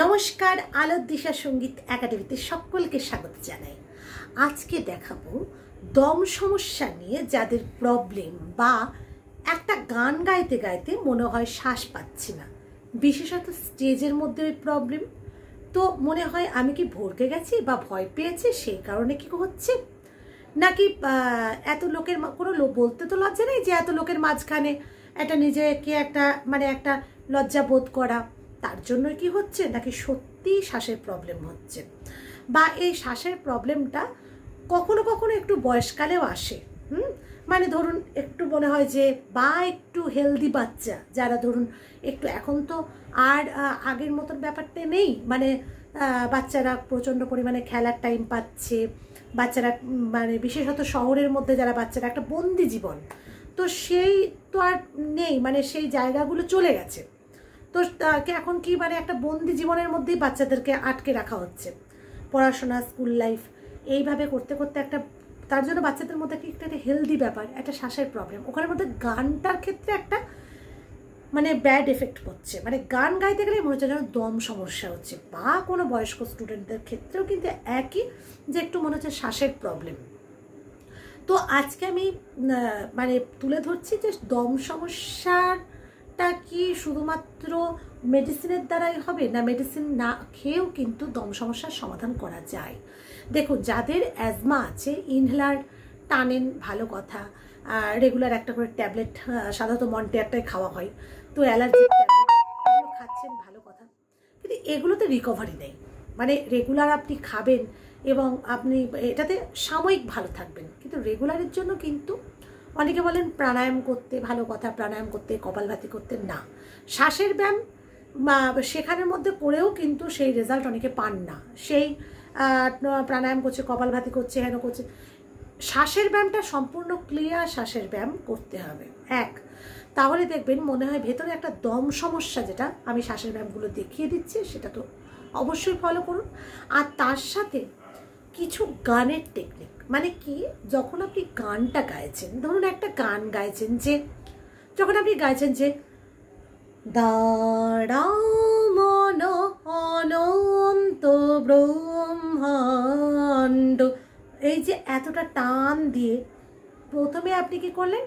নমস্কার, আলোর দিশা সঙ্গীত একাডেমিতে সকলকে স্বাগত জানাই। আজকে দেখাবো দম সমস্যা নিয়ে যাদের প্রবলেম বা একটা গান গাইতে গাইতে মনে হয় শ্বাস পাচ্ছি না, বিশেষত স্টেজের মধ্যে ওই প্রবলেম, তো মনে হয় আমি কি ভড়কে গেছি বা ভয় পেয়েছি, সেই কারণে কি হচ্ছে, নাকি এত লোকের কোনো বলতে তো লজ্জা নেই যে এত লোকের মাঝখানে একটা নিজেকে একটা লজ্জা বোধ করা, তার জন্য কি হচ্ছে, নাকি সত্যি শ্বাসের প্রবলেম হচ্ছে, বা এই শ্বাসের প্রবলেমটা কখনো কখনো একটু বয়সকালেও আসে। মানে ধরুন একটু মনে হয় যে, বা একটু হেলদি বাচ্চা যারা ধরুন একটু, এখন তো আর আগের মতন ব্যাপারটা নেই, মানে বাচ্চারা প্রচণ্ড পরিমাণে খেলার টাইম পাচ্ছে, বাচ্চারা মানে বিশেষত শহরের মধ্যে যারা বাচ্চারা একটা বন্দি জীবন, তো সেই তো আর নেই, মানে সেই জায়গাগুলো চলে গেছে। তো এখন কি মানে একটা বন্দি জীবনের মধ্যেই বাচ্চাদেরকে আটকে রাখা হচ্ছে, পড়াশোনা, স্কুল লাইফ এইভাবে করতে করতে একটা, তার জন্য বাচ্চাদের মধ্যে একটা হেলদি ব্যাপার, একটা শ্বাসের প্রবলেম, ওখানের মধ্যে গানটার ক্ষেত্রে একটা মানে ব্যাড এফেক্ট হচ্ছে, মানে গান গাইতে গেলে মনে হচ্ছে যেন দম সমস্যা হচ্ছে, বা কোনো বয়স্ক স্টুডেন্টদের ক্ষেত্রেও কিন্তু একই, যে একটু মনে হচ্ছে শ্বাসের প্রবলেম। তো আজকে আমি মানে তুলে ধরছি যে দম সমস্যাটা কি শুধুমাত্র মেডিসিনের দ্বারাই হবে, না মেডিসিন না খেয়েও কিন্তু দম সমস্যার সমাধান করা যায়। দেখুন, যাদের অ্যাজমা আছে ইনহেলার টানেন, ভালো কথা, রেগুলার একটা করে ট্যাবলেট সাধারণত মন্টেয়ারটাই খাওয়া হয়, তো অ্যালার্জির ট্যাবলেট এগুলো খাচ্ছেন, ভালো কথা, কিন্তু এগুলোতে রিকভারি নেই। মানে রেগুলার আপনি খাবেন এবং আপনি এটাতে সাময়িক ভালো থাকবেন, কিন্তু রেগুলারের জন্য কিন্তু অনেকে বলেন প্রাণায়াম করতে, ভালো কথা, প্রাণায়াম করতে, কপালভাতি করতে, না শ্বাসের ব্যায়াম সেখানের মধ্যে করেও কিন্তু সেই রেজাল্ট অনেকে পান না। সেই প্রাণায়াম করছে, কপালভাতি করছে, হেন করছে, শ্বাসের ব্যায়ামটা সম্পূর্ণ ক্লিয়ার শ্বাসের ব্যায়াম করতে হবে। তাহলে দেখবেন মনে হয় ভেতরে একটা দম সমস্যা, যেটা আমি শ্বাসের ব্যায়ামগুলো দেখিয়ে দিচ্ছি সেটা তো অবশ্যই ফলো করুন। আর তার সাথে কিছু গানের টেকনিক, মানে কি, যখন আপনি গানটা গাইছেন, ধরুন একটা গান গাইছেন, যে যখন আপনি গাইছেন যে দাঁড়াও মন অনন্ত ব্রহ্মাণ্ড, এই যে এতটা টান দিয়ে প্রথমে আপনি কি করলেন,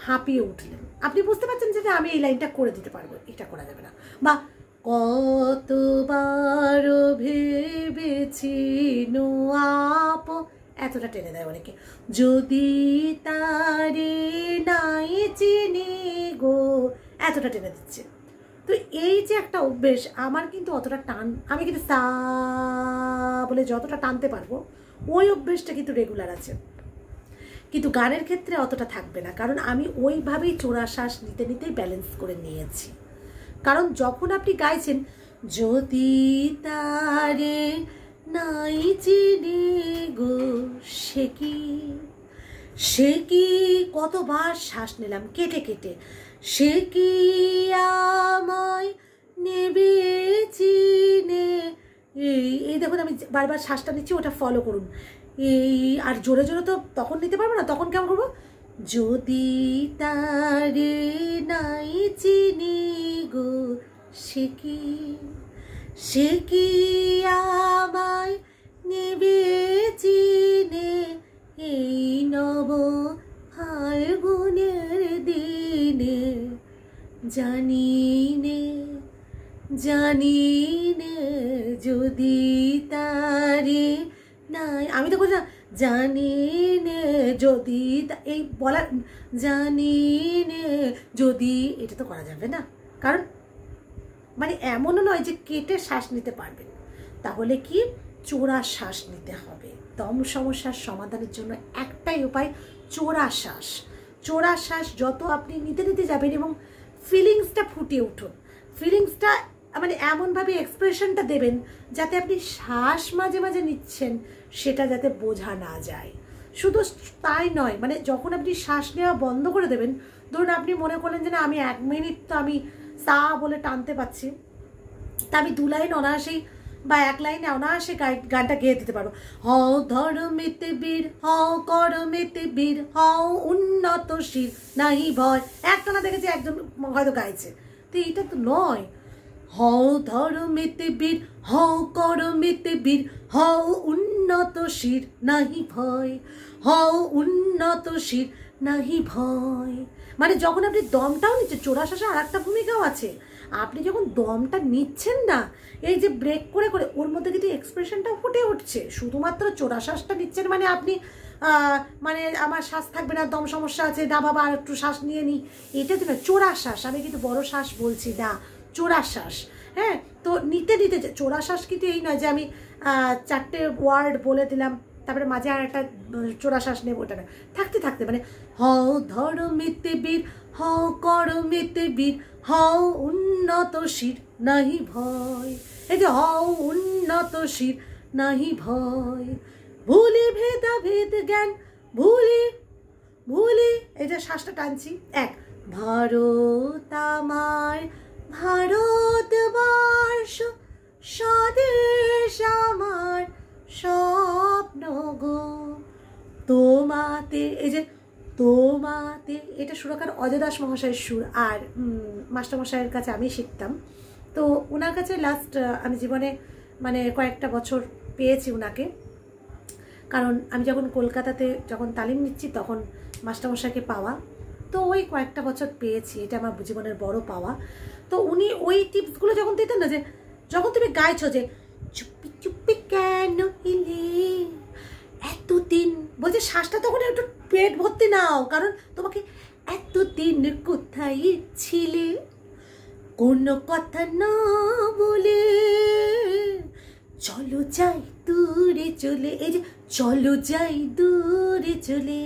হাঁপিয়ে উঠলেন, আপনি বুঝতে পারছেন যে আমি এই লাইনটা করে দিতে পারবো, এটা করা যাবে না। বা কতবার ভেবেছি আপ, এতটা টেনে দেয় অনেকে, যদি তারে নাই চিনি গো, এতটা টেনে দিচ্ছে। তো এই যে একটা অভ্যেস, আমার কিন্তু অতটা টান, আমি কিন্তু সা বলে যতটা টানতে পারবো ওই অভ্যেসটা কিন্তু রেগুলার আছে, কিন্তু গানের ক্ষেত্রে অতটা থাকবে না, কারণ আমি ওইভাবেই চোরা শ্বাস নিতে নিতেই ব্যালেন্স করে নিয়েছি। কারণ যখন আপনি গাইছেন যদি তারে নাই চিনি গো, সে কি কতবার শ্বাস নিলাম কেটে কেটে, সে কি আমায় নেবে চিনে, এই দেখুন আমি বারবার শ্বাসটা নিচ্ছি, ওটা ফলো করুন। এই আর জোরে জোরে তো তখন নিতে পারবো না, তখন কেমন করবো, যদি তারে নাই চিনি গো, সে কি আমায় নেবে চিনে, এই নব ফাল্গুনের দিনে, জানি নে যদি তারে নাই, আমি তো বলছি না জানি নে যদি, এই বলার জানি নে যদি, এটা তো করা যাবে না, কারণ মানে এমনও নয় যে কেটে শ্বাস নিতে পারবেন, তাহলে কি চোরা শ্বাস নিতে হবে। দম সমস্যার সমাধানের জন্য একটাই উপায়, চোরা শ্বাস যত আপনি নিতে নিতে যাবেন এবং ফিলিংসটা ফুটিয়ে উঠুন, ফিলিংসটা মানে এমনভাবে এক্সপ্রেশনটা দেবেন যাতে আপনি শ্বাস মাঝে মাঝে নিচ্ছেন সেটা যাতে বোঝা না যায়। শুধু তাই নয়, মানে যখন আপনি শ্বাস নেওয়া বন্ধ করে দেবেন, ধরুন আপনি মনে করলেন যে না আমি 1 মিনিট তো আমি সা বলে টানতে পারছি, তা আমি 2 লাইন অনায়াসেই বা 1 লাইনে অনায়াসে গানটা গেয়ে দিতে পারবো, হও ধর্মেতে বীর, হও করমেতে বীর, হও উন্নতশীল, নাহি ভয়, একটানা দেখেছি একজন হয়তো গাইছে, তো এইটা তো নয়, হও ধর্মেতে বীর, হও কর্মেতে বীর, হও উন্নত শির নাহি ভয়, হও উন্নত শির নাহি ভয়। মানে যখন আপনি দমটাও নিচ্ছেন, চোরাশ্বাসে আর একটা ভূমিকাও আছে, আপনি যখন দমটা নিচ্ছেন না, এই যে ব্রেক করে করে ওর মধ্যে কিন্তু এক্সপ্রেশনটা ফুটে উঠছে। শুধুমাত্র চোরাশ্বাসটা নিচ্ছেন মানে আপনি মানে আমার শ্বাস থাকবে না, দম সমস্যা আছে, না বাবা আর একটু শ্বাস নিয়ে নিই, এটা তো না। চোরাশ্বাস, আমি কিন্তু বড় শ্বাস বলছি না, চোরাশ্বাস। হ্যাঁ, তো নিতে নিতে চোরাশ্বাস কিন্তু এই নয় যে আমি 4টে ওয়ার্ড বলে দিলাম তারপরে মাঝে আর একটা চোরাশ্বাস নেব, ওটা না। থাকতে থাকতে মানে হও ধর্মেতে বীর, হও কর্মেতে বীর, হও উন্নত শির নাহি ভয়। এই যে হও উন্নত শির নাহি ভয়। ভুলি ভেদাভেদ জ্ঞান, ভুলি ভুলি, এই যে শ্বাসটা টানছি, এক। ভারত আমার ভারতবর্ষ, স্বদেশ আমার স্বপ্ন গো তোমাতে। এই যে তোমাতে, এটা সুরকার অজয় দাস মহাশয়ের সুর, আর মাস্টারমশাইয়ের কাছে আমি শিখতাম। তো ওনার কাছে লাস্ট আমি জীবনে মানে কয়েকটা বছর পেয়েছি ওনাকে, কারণ আমি যখন কলকাতাতে যখন তালিম নিচ্ছি তখন মাস্টারমশাইকে পাওয়া, তো ওই কয়েকটা বছর পেয়েছি, এটা আমার জীবনের বড় পাওয়া। তো উনি ওই টিপসগুলো যখন দিতেন না, যে যখন তুমি গাইছো যে চুপি চুপি কেন এলে এতদিন, বলছে শ্বাসটা তখন একটু পেট ভর্তি নাও, কারণ তোমাকে এতদিন কোথায় ছিলে, কোনো কথা না বলে চলো যাই দূরে চলে। এই যে চলো যাই দূরে চলে,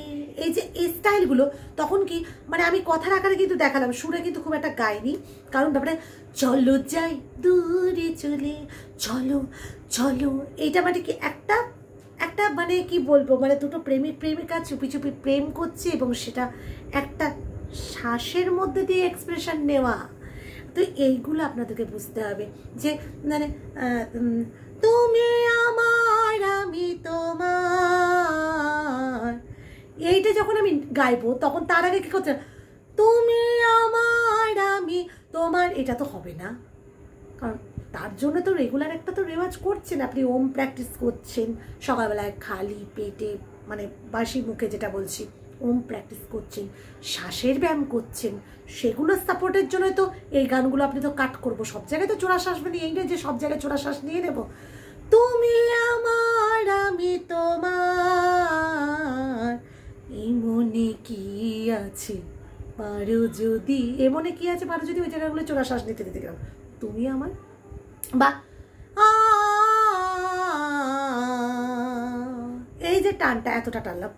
এই যে এই স্টাইলগুলো তখন কি মানে আমি কথার আকারে কিন্তু দেখালাম, সুরে কিন্তু খুব একটা গাইনি, কারণ ব্যাপারে চলো যাই দূরে চলে, চলো চলো, এইটা মানে কি একটা একটা মানে কি বলবো, মানে দুটো প্রেমিক প্রেমিকা চুপি চুপি প্রেম করছে এবং সেটা একটা শ্বাসের মধ্যে দিয়ে এক্সপ্রেশন নেওয়া। তো এইগুলো আপনাদেরকে বুঝতে হবে যে মানে তুমি আমার আমি তোমার, এইটা যখন আমি গাইবো তখন তার আগে কি করছে, তুমি আমার আমি তোমার, এটা তো হবে না, কারণ তার জন্য তো রেগুলার একটা তো রেওয়াজ করছেন, আপনি ওম প্র্যাকটিস করছেন সকালবেলায় খালি পেটে, মানে বাসি মুখে যেটা বলছি, ওম প্র্যাকটিস করছেন, শ্বাসের ব্যায়াম করছেন, সেগুলোর সাপোর্টের জন্য তো এই গানগুলো আপনি তো কাট করবো। সব জায়গায় তো চোরা শ্বাস মানে এই নয় যে সব জায়গায় চোরা শ্বাস নিয়ে নেব। তুমি আমার আমি তোমার, এই মনে কি আছে পারো যদি, এ মনে কি আছে পারো যদি, ওই জায়গাগুলো চোরা শ্বাস নিতে দিতে গেলাম, তুমি আমার, বা এই যে টানটা এতটা টানলাম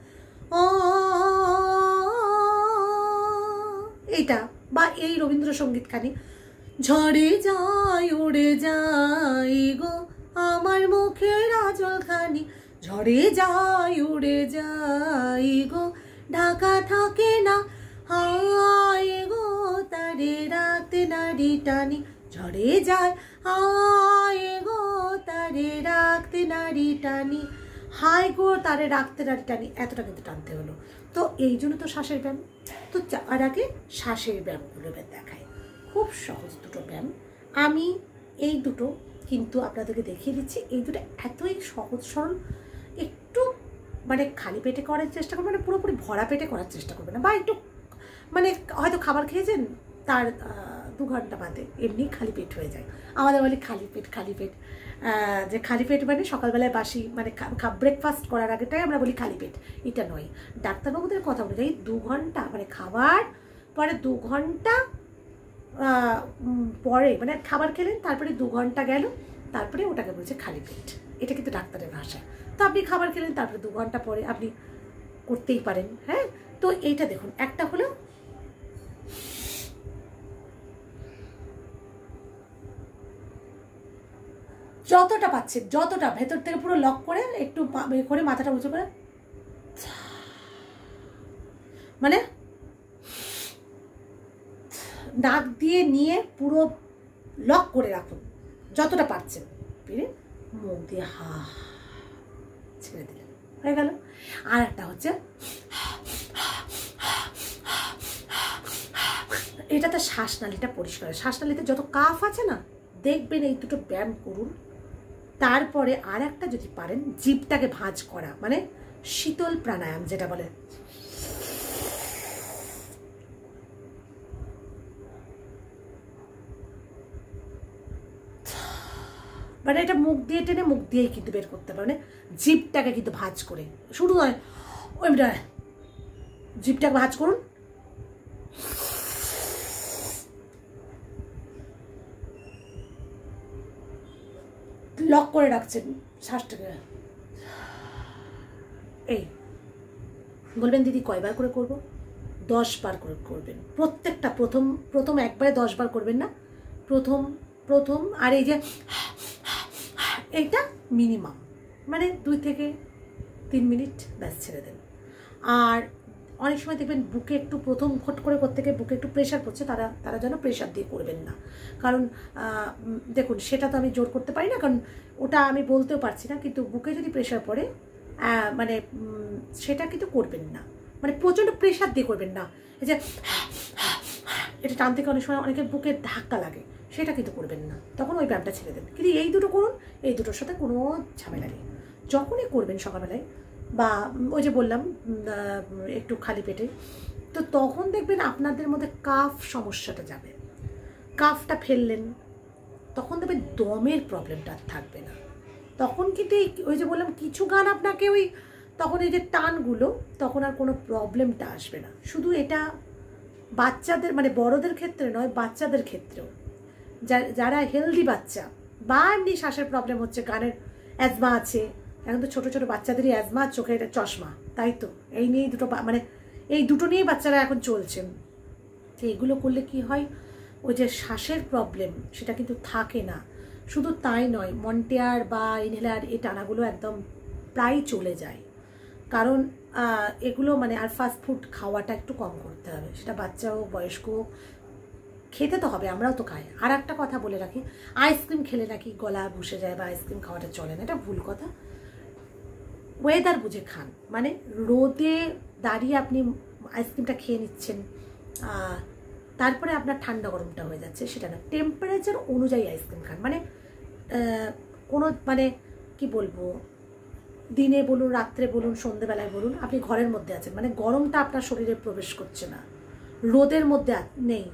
এইটা, বা এই রবীন্দ্রসঙ্গীত খানি, ঝড়ে যাই উড়ে যাই গো আমার মুখের আঁচল খানি, ঝড়ে যাই উড়ে যাই গো ঢাকা থাকে না, হায় গো তারে রাতে নাড়ি টানি, ঝড়ে যায় হায় গো তারে রাখতে নাড়ি টানি, হায় গো তারে রাখতে নাড়ি টানি, এতটা কিন্তু টানতে হলো। তো এই জন্য তো শ্বাসের ব্যায়াম, তো যাওয়ার আগে শ্বাসের ব্যায়ামগুলো দেখায়, খুব সহজ দুটো ব্যায়াম, আমি এই দুটো কিন্তু আপনাদেরকে দেখিয়ে দিচ্ছি। এই দুটো এতই সহজ সরল, একটু মানে খালি পেটে করার চেষ্টা করবেন, মানে পুরোপুরি ভরা পেটে করার চেষ্টা করবেন না, বা একটু মানে হয়তো খাবার খেয়েছেন তার 2 ঘন্টা বাদে এমনি খালি পেট হয়ে যায়, আমাদের বলি খালি পেট, খালি পেট, যে খালি পেট মানে সকালবেলায় বাসি মানে ব্রেকফাস্ট করার আগেটাই আমরা বলি খালি পেট, এটা নয়। ডাক্তারবাবুদের কথা অনুযায়ী 2 ঘন্টা মানে খাবার পরে 2 ঘন্টা পরে, মানে খাবার খেলেন তারপরে 2 ঘন্টা গেল, তারপরে ওটাকে বলছে খালি পেট, এটা কিন্তু ডাক্তারের ভাষায়। তো আপনি খাবার খেলেন তারপরে 2 ঘন্টা পরে আপনি করতেই পারেন। হ্যাঁ, তো এইটা দেখুন, একটা হলো যতটা পাচ্ছেন, যতটা ভেতর থেকে পুরো লক করে একটু করে মাথাটা উঁচু করে, মানে নাক দিয়ে নিয়ে পুরো লক করে রাখুন যতটা পারছেন, ফিরে মুখ দিয়ে হা ছেড়ে দিলেন, হয়ে গেল। আর একটা হচ্ছে এটাতে শ্বাসনালীটা পরিষ্কার, শ্বাসনালীতে যত কাফ আছে না দেখবেন এই দুটো ব্যায়াম করুন। তারপরে আর একটা যদি পারেন জিভটাকে ভাঁজ করা, মানে শীতল প্রাণায়াম যেটা বলে, মানে এটা মুখ দিয়ে টেনে মুখ দিয়েই কিন্তু বের করতে পারে, মানে জিভটাকে কিন্তু ভাঁজ করে, শুরু নয় ওইটা, জিভটাকে ভাঁজ করুন, লক করে রাখছেন শ্বাসটাকে, এই বলবেন দিদি কয়বার করে করব? 10 বার করে করবেন প্রত্যেকটা। প্রথম একবারে 10 বার করবেন না, প্রথম আর এই যে এইটা মিনিমাম মানে 2 থেকে 3 মিনিট ব্যাস ছেড়ে দেন। আর অনেক সময় দেখবেন বুকে একটু প্রথম ফট করে করতে গিয়ে বুকে একটু প্রেশার পড়ছে, তারা যেন প্রেশার দিয়ে করবেন না। কারণ দেখুন সেটা তো আমি জোর করতে পারি না, কারণ ওটা আমি বলতেও পারছি না, কিন্তু বুকে যদি প্রেশার পড়ে মানে সেটা কিন্তু করবেন না, মানে প্রচণ্ড প্রেশার দিয়ে করবেন না। এই যে এটা টান থেকে অনেক সময় অনেকের বুকে ধাক্কা লাগে, সেটা কিন্তু করবেন না, তখন ওই ব্যায়ামটা ছেড়ে দেন। কিন্তু এই দুটো করুন, এই দুটোর সাথে কোনো ঝামেলা নেই। যখনই করবেন সকালবেলায় বা ওই যে বললাম একটু খালি পেটে, তো তখন দেখবেন আপনাদের মধ্যে কাফ সমস্যাটা যাবে। কাফটা ফেললেন, তখন দেখবেন দমের প্রবলেমটা থাকবে না। তখন কিন্তু ওই যে বললাম কিছু গান আপনাকে ওই তখন এই যে টানগুলো, তখন আর কোনো প্রবলেমটা আসবে না। শুধু এটা বাচ্চাদের মানে বড়দের ক্ষেত্রে নয়, বাচ্চাদের ক্ষেত্রেও, যারা হেলদি বাচ্চা বা এমনি শ্বাসের প্রবলেম হচ্ছে, গানের অ্যাজমা আছে, এখন তো ছোটো ছোটো বাচ্চাদেরই অ্যাজমা, চোখের চশমা, তাই তো এই নিয়েই দুটো মানে এই দুটো নিয়েই বাচ্চারা এখন চলছেন। তো এগুলো করলে কি হয়, ওই যে শ্বাসের প্রবলেম সেটা কিন্তু থাকে না। শুধু তাই নয়, মন্টেয়ার বা ইনহেলার এই টানাগুলো একদম প্রায় চলে যায়। কারণ এগুলো মানে আর ফাস্ট ফুড খাওয়াটা একটু কম করতে হবে, সেটা বাচ্চা হোক বয়স্ক হোক, খেতে তো হবে, আমরাও তো খাই। আর একটা কথা বলে রাখি, আইসক্রিম খেলে নাকি গলা বসে যায় বা আইসক্রিম খাওয়াটা চলে না, এটা ভুল কথা। ওয়েদার বুঝে খান, মানে রোদে দাঁড়িয়ে আপনি আইসক্রিমটা খেয়ে নিচ্ছেন, তারপরে আপনার ঠান্ডা গরমটা হয়ে যাচ্ছে, সেটা না, টেম্পারেচার অনুযায়ী আইসক্রিম খান। মানে কোনো মানে কি বলবো, দিনে বলুন, রাত্রে বলুন, সন্ধেবেলায় বলুন, আপনি ঘরের মধ্যে আছেন, মানে গরমটা আপনার শরীরে প্রবেশ করছে না, রোদের মধ্যে নেই,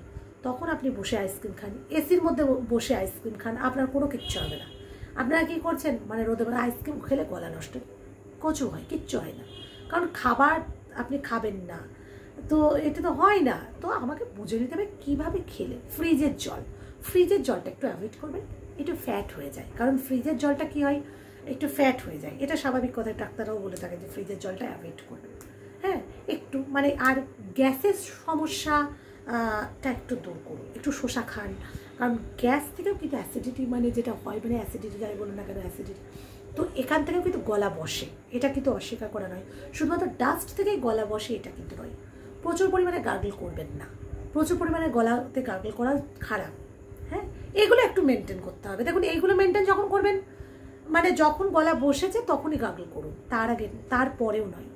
তখন আপনি বসে আইসক্রিম খান, এসির মধ্যে বসে আইসক্রিম খান, আপনার কোনো কিচ্ছু হবে না। আপনারা কী করছেন, মানে রোদে বেলা আইসক্রিম খেলে গলা নষ্ট, কচু হয়, কিচ্ছু হয় না, কারণ খাবার আপনি খাবেন না, তো এটা তো হয় না। তো আমাকে বুঝে নিতে হবে কীভাবে খেলে। ফ্রিজের জলটা একটু অ্যাভয়েড করবেন, একটু ফ্যাট হয়ে যায়, কারণ ফ্রিজের জলটা কি হয়, একটু ফ্যাট হয়ে যায়, এটা স্বাভাবিক কথা, ডাক্তাররাও বলে থাকে যে ফ্রিজের জলটা অ্যাভয়েড করবেন। হ্যাঁ, একটু মানে আর গ্যাসের সমস্যাটা একটু দূর করুন, একটু শসা খান, কারণ গ্যাস থেকেও কিন্তু অ্যাসিডিটি মানে যেটা হয়, মানে অ্যাসিডিটি যাই বলুন না কেন, অ্যাসিডিটি, তো এখান থেকেও কিন্তু গলা বসে, এটা কিন্তু অস্বীকার করা নয়। শুধুমাত্র ডাস্ট থেকেই গলা বসে এটা কিন্তু নয়। প্রচুর পরিমাণে গার্গল করবেন না, প্রচুর পরিমাণে গলাতে গার্গল করা খারাপ। হ্যাঁ, এগুলো একটু মেনটেন করতে হবে। দেখুন এইগুলো মেনটেন যখন করবেন, মানে যখন গলা বসেছে তখনই গার্গল করুন, তার আগে তারপরেও নয়।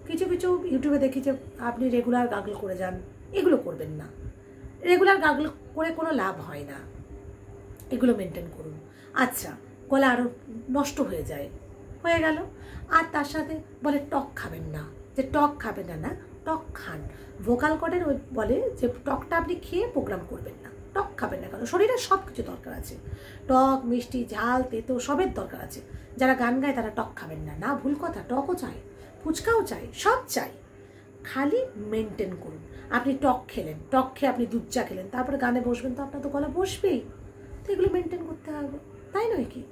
কিছু কিছু ইউটিউবে দেখি যে আপনি রেগুলার গার্গল করে যান, এগুলো করবেন না, রেগুলার গার্গল করে কোনো লাভ হয় না, এগুলো মেনটেন করুন। আচ্ছা, গলা আরও নষ্ট হয়ে যায়, হয়ে গেল। আর তার সাথে বলে টক খাবেন না, যে টক খাবেন না, টক খান। ভোকাল কর্ডের ওই বলে যে টকটা আপনি খেয়ে প্রোগ্রাম করবেন না, টক খাবেন না, কারণ শরীরে সব কিছু দরকার আছে, টক মিষ্টি ঝাল তেতো সবের দরকার আছে। যারা গান গায় তারা টক খাবেন না, না ভুল কথা, টকও চাই, ফুচকাও চাই, সব চাই, খালি মেনটেন করুন। আপনি টক খেলেন, টক খেয়ে আপনি দুধ চা খেলেন, তারপরে গানে বসবেন, তো আপনার তো গলা বসবেই, তো এগুলো মেনটেন করতে হবে, তাই নয় কি?